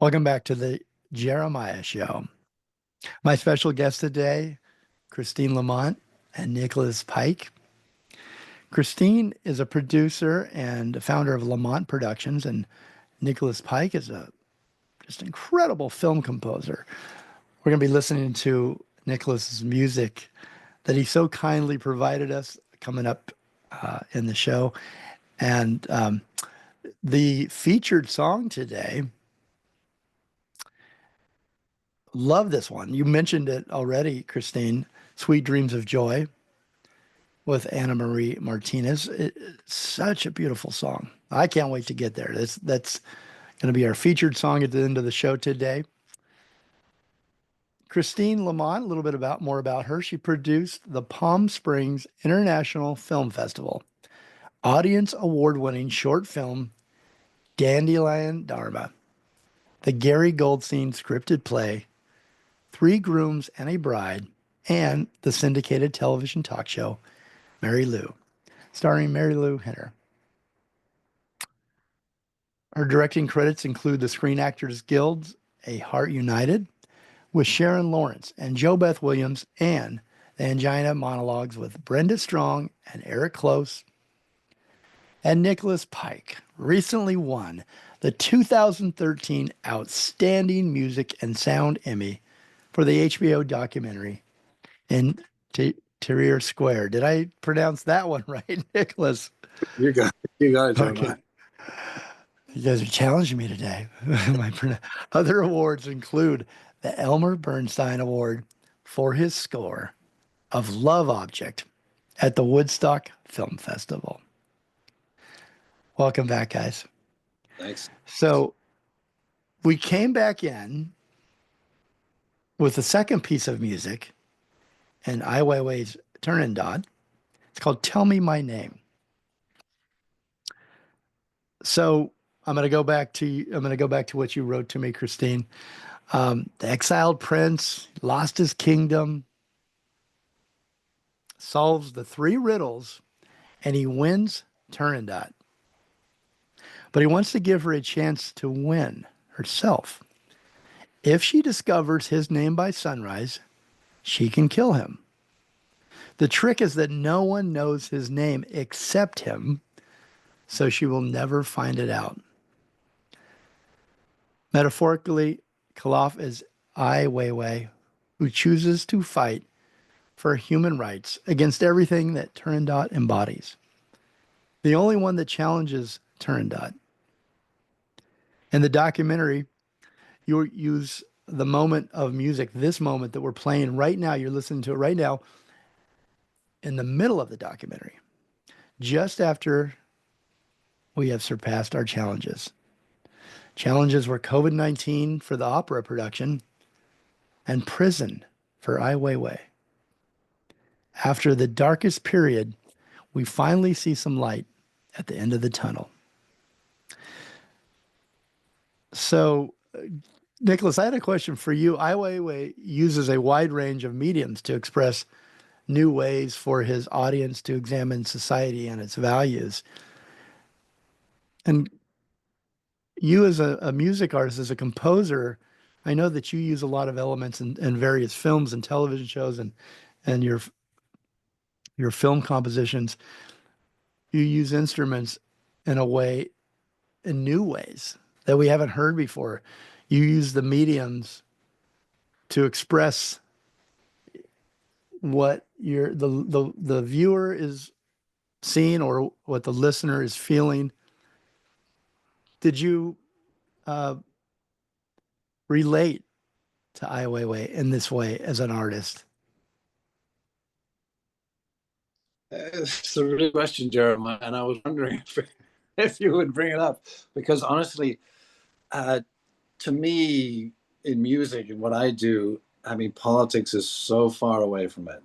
Welcome back to the Jeremiah Show. My special guests today, Christine Lamont and Nicholas Pike. Christine is a producer and founder of Lamont Productions, and Nicholas Pike is a just incredible film composer. We're going to be listening to Nicholas's music that he so kindly provided us coming up in the show. And the featured song today, love this one. You mentioned it already, Christine. Sweet Dreams of Joy with Anna Marie Martinez. It's such a beautiful song. I can't wait to get there. That's going to be our featured song at the end of the show today. Christine Lamont, a little bit more about her. She produced the Palm Springs International Film Festival, audience award-winning short film Dandelion Dharma, the Gary Goldstein scripted play Three Grooms and a Bride, and the syndicated television talk show Mary Lou, starring Mary Lou Henner. Her directing credits include the Screen Actors Guild's A Heart United with Sharon Lawrence and Jo Beth Williams, and the Angina Monologues with Brenda Strong and Eric Close. And Nicholas Pike recently won the 2013 Outstanding Music and Sound Emmy for the HBO documentary Interior Square. Did I pronounce that one right, Nicholas? You got it, John. Okay. You guys are challenging me today. Other awards include the Elmer Bernstein Award for his score of Love Object at the Woodstock Film Festival. Welcome back, guys. Thanks. So we came back in with the second piece of music and Ai Weiwei's Turandot. It's called Tell Me My Name. So I'm going to go back to what you wrote to me, Christine. The exiled prince lost his kingdom, solves the three riddles, and he wins Turandot. But he wants to give her a chance to win herself. If she discovers his name by sunrise, she can kill him. The trick is that no one knows his name except him, so she will never find it out. Metaphorically, Khalaf is Ai Weiwei, who chooses to fight for human rights against everything that Turandot embodies. The only one that challenges Turandot. In the documentary, you use the moment of music, this moment that we're playing right now, you're listening to it right now, in the middle of the documentary, just after we have surpassed our challenges. Challenges were COVID-19 for the opera production and prison for Ai Weiwei. After the darkest period, we finally see some light at the end of the tunnel. So, Nicholas, I had a question for you. Ai Weiwei uses a wide range of mediums to express new ways for his audience to examine society and its values. And you as a music artist, as a composer, I know that you use a lot of elements in various films and television shows and your film compositions. You use instruments in new ways that we haven't heard before. You use the mediums to express what the viewer is seeing or what the listener is feeling. Did you relate to Ai Weiwei in this way as an artist? It's a really question, Jeremiah, and I was wondering if you would bring it up, because honestly, to me, in music and what I do, I mean, politics is so far away from it.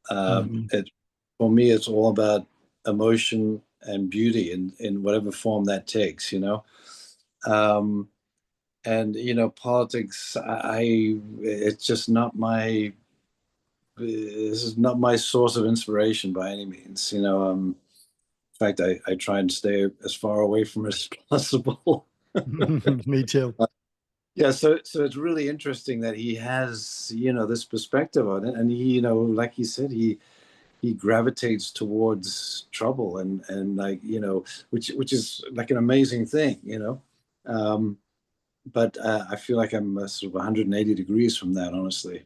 For me, it's all about emotion and beauty in whatever form that takes, you know. And you know, politics, it's just not my. This is not my source of inspiration by any means, you know. In fact, I try and stay as far away from it as possible. Me too. Yeah, so it's really interesting that he has, this perspective on it, and he, like he said, he gravitates towards trouble, and like, which is like an amazing thing, but I feel like I'm sort of 180 degrees from that, honestly.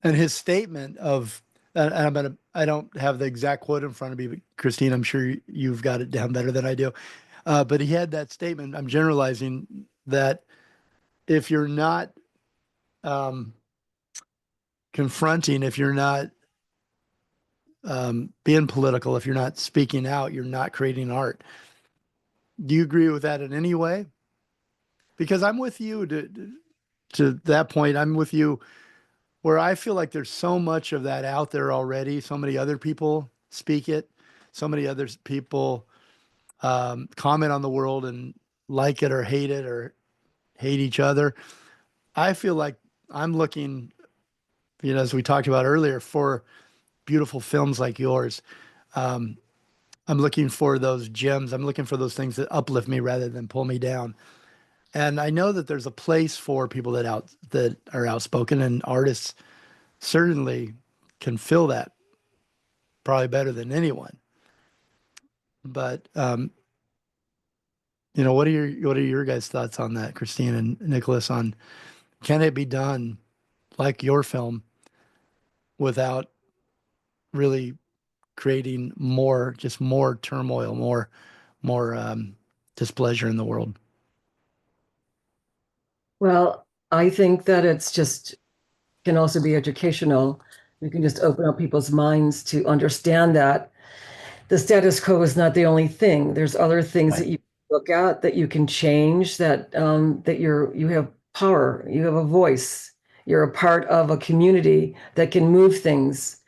And his statement of, and I don't have the exact quote in front of me, but Christine, I'm sure you've got it down better than I do. But he had that statement, I'm generalizing, that if you're not um, confronting, if you're not being political, if you're not speaking out, you're not creating art. Do you agree with that in any way? Because I'm with you to that point. I'm with you where I feel like there's so much of that out there already. So many other people speak it. So many other people comment on the world and like it or hate each other. I feel like I'm looking, as we talked about earlier, for beautiful films like yours. Um, I'm looking for those gems. I'm looking for those things that uplift me rather than pull me down. And I know that there's a place for people that are outspoken, and artists certainly can fill that probably better than anyone. But what are your guys' thoughts on that, Christine and Nicholas? On can it be done like your film without really creating more turmoil, more displeasure in the world? Well, I think that it's just can also be educational. You can just open up people's minds to understand that the status quo is not the only thing. There's other things that Right. you look at that you can change, that you have power, you have a voice, you're a part of a community that can move things.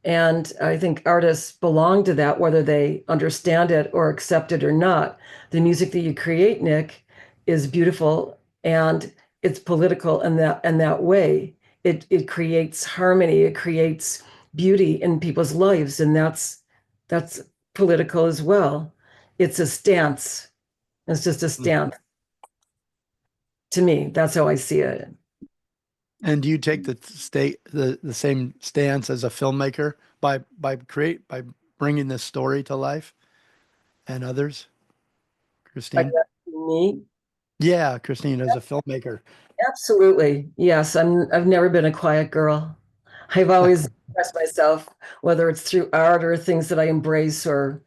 And I think artists belong to that, whether they understand it or accept it or not. The music that you create, Nick, is beautiful and it's political in that way. It creates harmony, it creates beauty in people's lives, and that's political as well. It's a stance. It's just a stance to me. That's how I see it. And do you take the same stance as a filmmaker by bringing this story to life and others, Like Christine? me, Yeah, Christine, as a filmmaker. absolutely. Yes, I've never been a quiet girl. I've always expressed myself, whether it's through art or things that I embrace or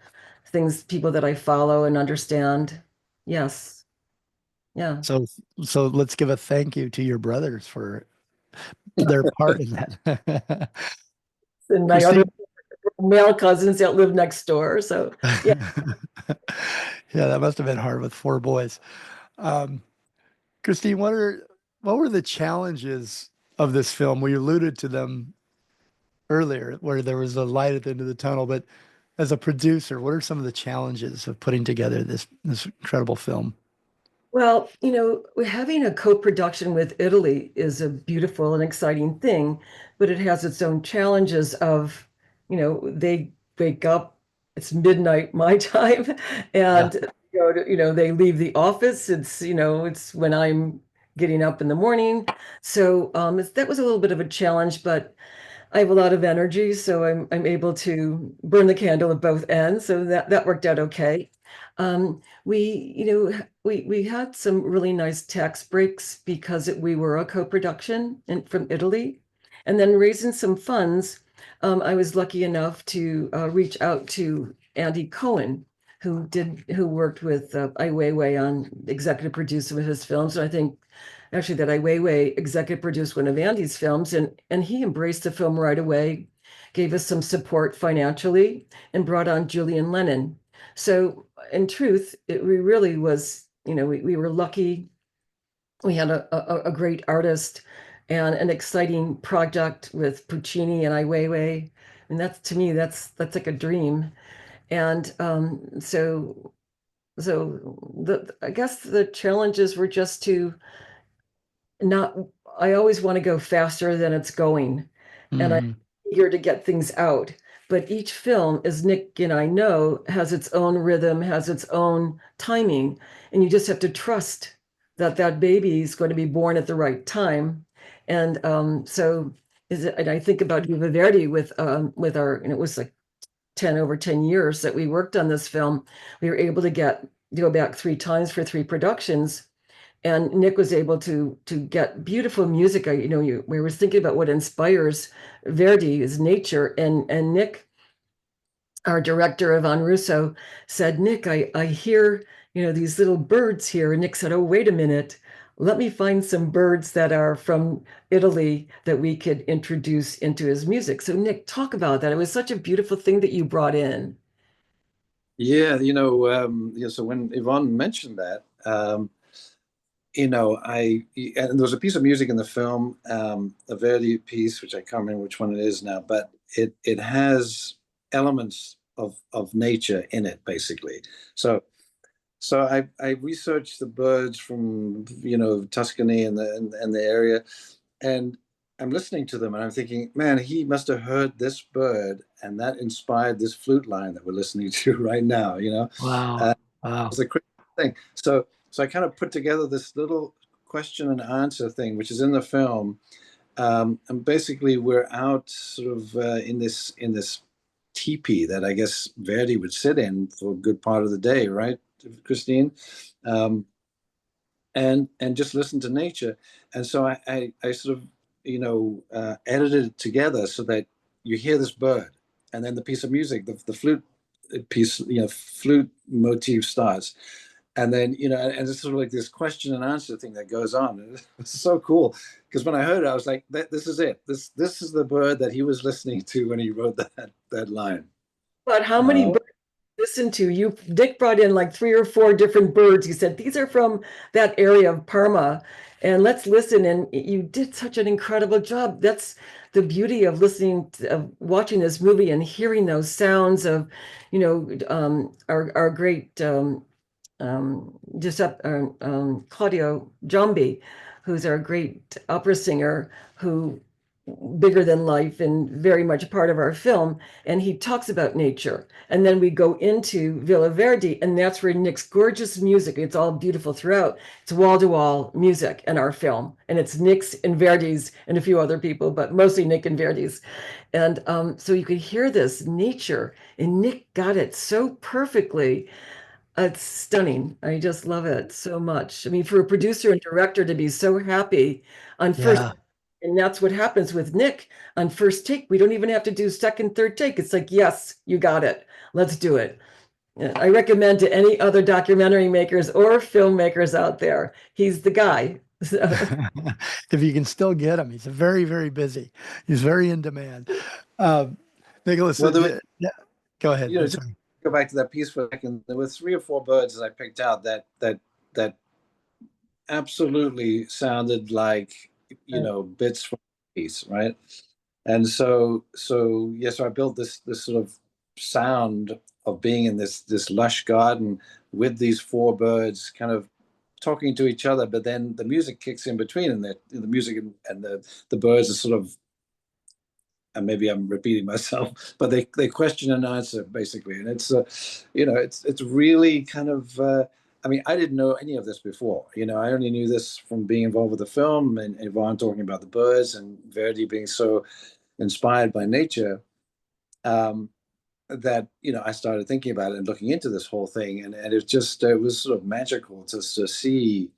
people that I follow and understand. Yes. Yeah. So so let's give a thank you to your brothers for their part in that. And my other Christine. male cousins that live next door. So yeah. Yeah, that must have been hard with four boys. Um, Christine, what were the challenges of this film? We alluded to them earlier, where there was a light at the end of the tunnel, but as a producer, what are some of the challenges of putting together this incredible film? Well, having a co-production with Italy is a beautiful and exciting thing, but it has its own challenges of, they wake up, it's midnight my time, Yeah. and they leave the office. It's when I'm getting up in the morning. So that was a little bit of a challenge, but I have a lot of energy, so I'm able to burn the candle at both ends. So that worked out okay. We had some really nice tax breaks because we were a co-production from Italy, and then raising some funds. I was lucky enough to reach out to Andy Cohen, who worked with Ai Weiwei on executive producer of his films. And I think actually that Ai Weiwei executive produced one of Andy's films, and he embraced the film right away, gave us some support financially, and brought on Julian Lennon. So in truth, we really was, we were lucky. We had a great artist and an exciting project with Puccini and Ai Weiwei. And that's to me, that's like a dream. And I guess the challenges were just to not, I always want to go faster than it's going. And I'm Hmm. eager to get things out. But each film, as Nick and I know, has its own rhythm, has its own timing. And you just have to trust that that baby is going to be born at the right time. And and I think about Viva Verdi with our, and it was like over 10 years that we worked on this film. We were able to go back 3 times for 3 productions, and Nick was able to get beautiful music. We were thinking about what inspires Verdi is nature, and Nick, our director Yvonne Russo, said, Nick, I hear these little birds here. And Nick said, oh, wait a minute, let me find some birds that are from Italy that we could introduce into his music. So Nick, talk about that. It was such a beautiful thing that you brought in. Yeah, so when Yvonne mentioned that, and there was a piece of music in the film, a Verdi piece, which I can't remember which one it is now, but it has elements of nature in it, basically. So I researched the birds from Tuscany and the area, and I'm listening to them and I'm thinking, man, he must have heard this bird, and that inspired this flute line that we're listening to right now. Wow. Wow. It's a crazy thing. So I kind of put together this little question and answer thing, which is in the film. And basically, we're out sort of in this teepee that I guess Verdi would sit in for a good part of the day, right, Christine? And just listen to nature. And so I sort of edited it together so that you hear this bird, and then the piece of music, the flute piece, flute motif starts. And then, and it's sort of like this question and answer thing that goes on. It's so cool, because when I heard it, I was like, this is it. This is the bird that he was listening to when he wrote that line. But how many birds listen to? Dick brought in like 3 or 4 different birds. He said, these are from that area of Parma, and let's listen. And you did such an incredible job. That's the beauty of watching this movie and hearing those sounds of, our great Claudio Giambi, who's our great opera singer, who bigger than life and very much a part of our film. And he talks about nature. And then we go into Villa Verdi, and that's where Nick's gorgeous music, it's all beautiful throughout. It's wall-to-wall music in our film. And it's Nick's and Verdi's and a few other people, but mostly Nick and Verdi's. And so you could hear this nature, and Nick got it so perfectly. It's stunning. I just love it so much. I mean, for a producer and director to be so happy on first, Yeah. and that's what happens with Nick on first take. We don't even have to do second, third take. It's like, yes, you got it. Let's do it. I recommend to any other documentary makers or filmmakers out there, he's the guy. If you can still get him, he's very, very busy. He's very in demand. Nicholas, Well, yeah, go ahead. just go back to that piece for a second. There were 3 or 4 birds that I picked out that absolutely sounded like bits from the piece, right? And so I built this sort of sound of being in this lush garden with these 4 birds kind of talking to each other, but then the music kicks in between, and the music and the birds are sort of, and maybe I'm repeating myself, but they question and answer basically, and it's it's really kind of I mean, I didn't know any of this before. I only knew this from being involved with the film and Yvonne talking about the birds and Verdi being so inspired by nature, that I started thinking about it and looking into this whole thing, and it was sort of magical to see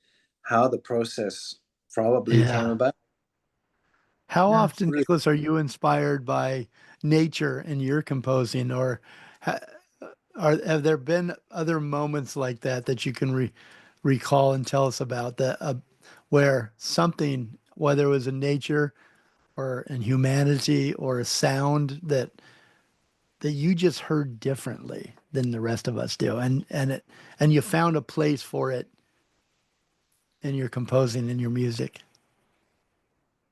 how the process probably came about. How Yeah. often, Nicholas, are you inspired by nature in your composing, or have there been other moments like that you can recall and tell us about, that where something, whether it was in nature or in humanity or a sound that you just heard differently than the rest of us do, and you found a place for it in your composing, in your music?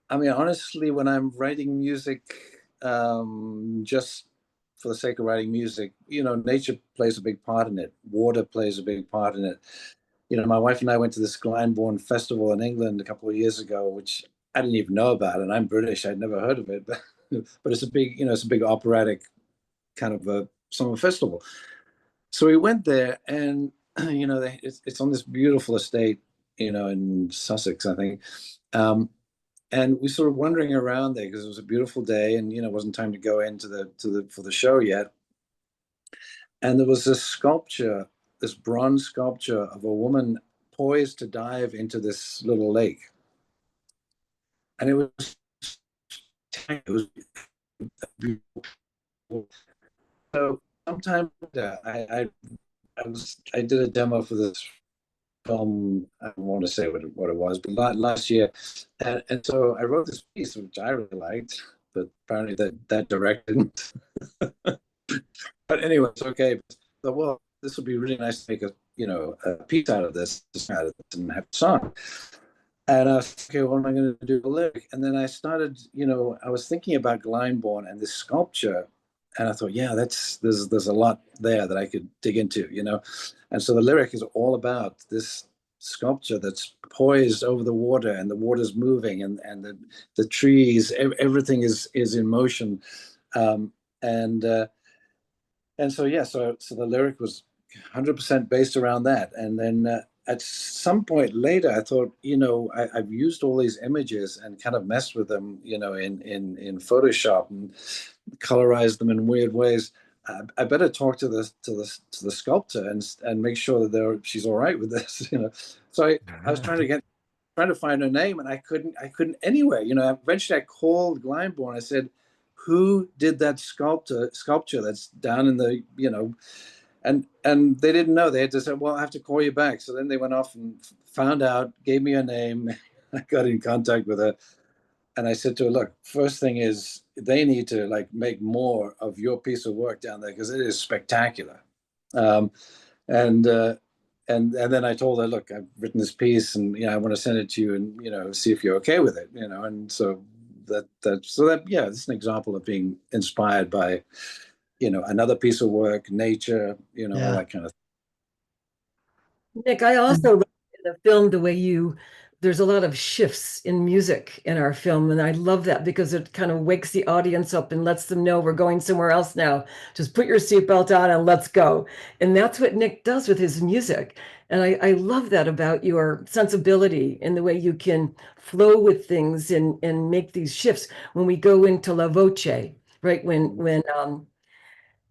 I mean, honestly, when I'm writing music, just for the sake of writing music, nature plays a big part in it. Water plays a big part in it. My wife and I went to this Glyndebourne festival in England a couple of years ago, which I didn't even know about, and I'm British. I'd never heard of it, but it's a big, it's a big operatic kind of a summer festival. So we went there, and it's on this beautiful estate, in Sussex, I think. And we sort of wandering around there because it was a beautiful day, and it wasn't time to go into for the show yet. And there was this sculpture, this bronze sculpture of a woman poised to dive into this little lake, and it was beautiful. So sometime later, I did a demo for this film. I don't want to say what it was, but last year, and so I wrote this piece which I really liked, but apparently that director didn't. But anyway, it's okay. So, well, this would be really nice to make a piece out of this, and have a song. And I was okay, what am I going to do a lyric? And then I started, I was thinking about Glyndebourne and this sculpture. And I thought, yeah, there's a lot there that I could dig into, And so the lyric is all about this sculpture that's poised over the water, and the water's moving, and the trees, everything is in motion. And so, yeah, so the lyric was 100% based around that. And then at some point later, I thought, I've used all these images and kind of messed with them, in Photoshop, and colorized them in weird ways. I better talk to the sculptor and make sure that she's all right with this, So I was trying to find her name, and I couldn't anywhere. Eventually I called Glyndebourne. I said, who did that sculpture that's down in the, and they didn't know. They had to say, well, I have to call you back. So then they went off and found out, gave me her name. I got in contact with her, and I said to her, look, first thing is they need to make more of your piece of work down there, because it is spectacular. And then I told her, look, I've written this piece, and I want to send it to you, and see if you're okay with it, and so it's an example of being inspired by another piece of work, nature, all that kind of thing. Nick, I also in the film the way there's a lot of shifts in music in our film, and I love that because it kind of wakes the audience up and lets them know we're going somewhere else now. Just put your seatbelt on and let's go. And that's what Nick does with his music. And I love that about your sensibility and the way you can flow with things and make these shifts. When we go into La Voce, right? When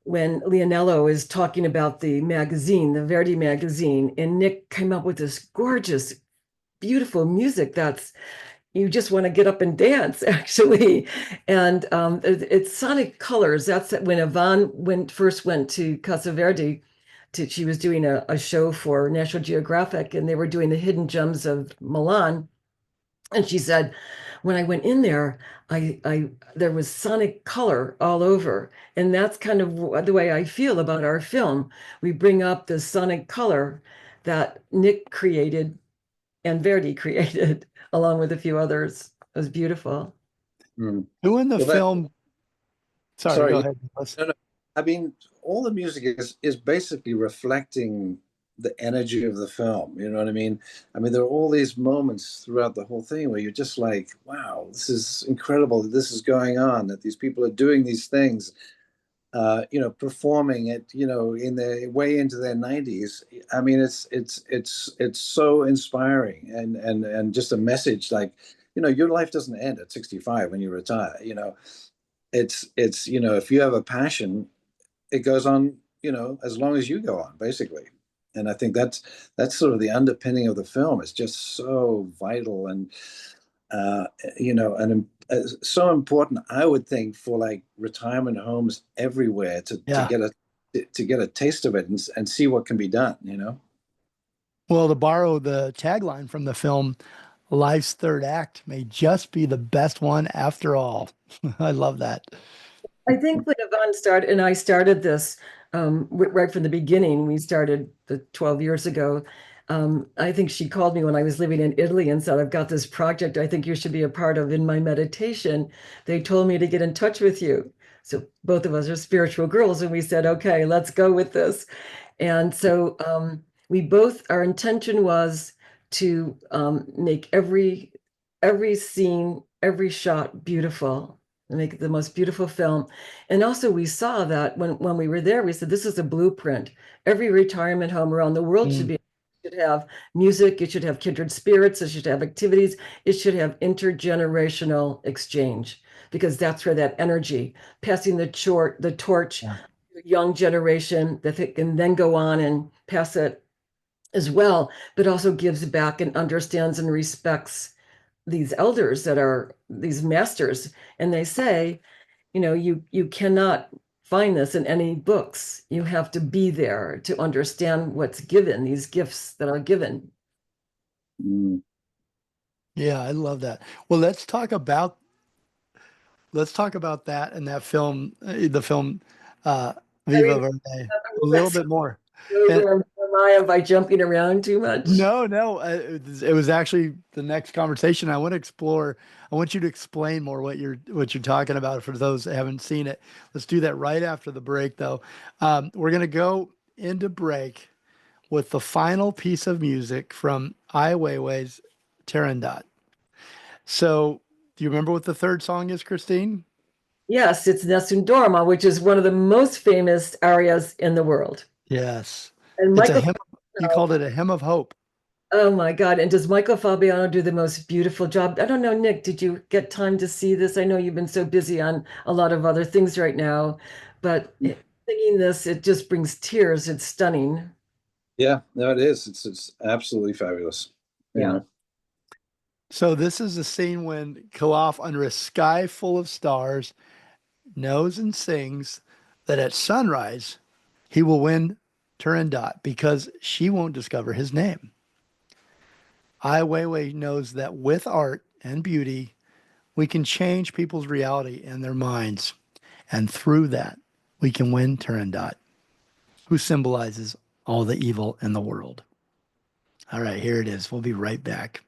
Leonello is talking about the magazine, the Verdi magazine, and Nick came up with this gorgeous, beautiful music that's you just want to get up and dance, actually. And it's sonic colors. That's when Yvonne first went to Casa Verdi. She was doing a show for National Geographic, and they were doing the hidden gems of Milan. And she said, when I went in there, there was sonic color all over. And that's kind of the way I feel about our film. We bring up the sonic color that Nick created and Verdi created, along with a few others. It was beautiful. Who in the film? Sorry, go ahead. No. I mean, all the music is basically reflecting the energy of the film. You know what I mean? I mean, there are all these moments throughout the whole thing where you're just like, wow, this is incredible that this is going on, that these people are doing these things, performing it, in their way into their 90s. I mean, it's so inspiring, and just a message like, your life doesn't end at 65 when you retire. It's if you have a passion, it goes on, as long as you go on, basically. And I think that's sort of the underpinning of the film. It's just so vital and so important, I would think, for retirement homes everywhere to get a taste of it and see what can be done. Well, to borrow the tagline from the film, life's third act may just be the best one after all. I love that. I think when Yvonne started, and I started this right from the beginning, we started 12 years ago. I think she called me when I was living in Italy and said, I've got this project I think you should be a part of. In my meditation, they told me to get in touch with you. So both of us are spiritual girls, and we said, okay, let's go with this. And so our intention was to make every scene, every shot beautiful, and make it the most beautiful film. And also we saw that when we were there, we said, this is a blueprint. Every retirement home around the world should be should have music, it should have kindred spirits, it should have activities, it should have intergenerational exchange, because that's where that energy, passing the torch, Yeah. young generation that they can then go on and pass it as well, but also gives back and understands and respects these elders that are these masters. And they say, you cannot find this in any books. You have to be there to understand what's given, these gifts that are given. Mm. Yeah, I love that. Well, let's talk about that and that film, the film I Viva mean, Verde, a little bit more. And am I by jumping around too much? no, it was actually the next conversation. I want to explore. I want you to explain more what you're talking about for those that haven't seen it. Let's do that right after the break, though. We're gonna go into break with the final piece of music from Ai Weiwei's Turandot. So, do you remember what the third song is, Christine? Yes, it's Nessun Dorma, which is one of the most famous arias in the world. Yes, And it's a Michael, hymn. You called it a hymn of hope. oh my God. And does Michael Fabiano do the most beautiful job? I don't know, Nick, did you get time to see this? I know you've been so busy on a lot of other things right now, but singing this, it just brings tears. It's stunning. Yeah, no, it is. It's absolutely fabulous. Yeah. So this is the scene when Khalaf, under a sky full of stars, knows and sings that at sunrise he will win Turandot because she won't discover his name. Ai Weiwei knows that with art and beauty, we can change people's reality and their minds. And through that, we can win Turandot, who symbolizes all the evil in the world. All right, here it is. We'll be right back.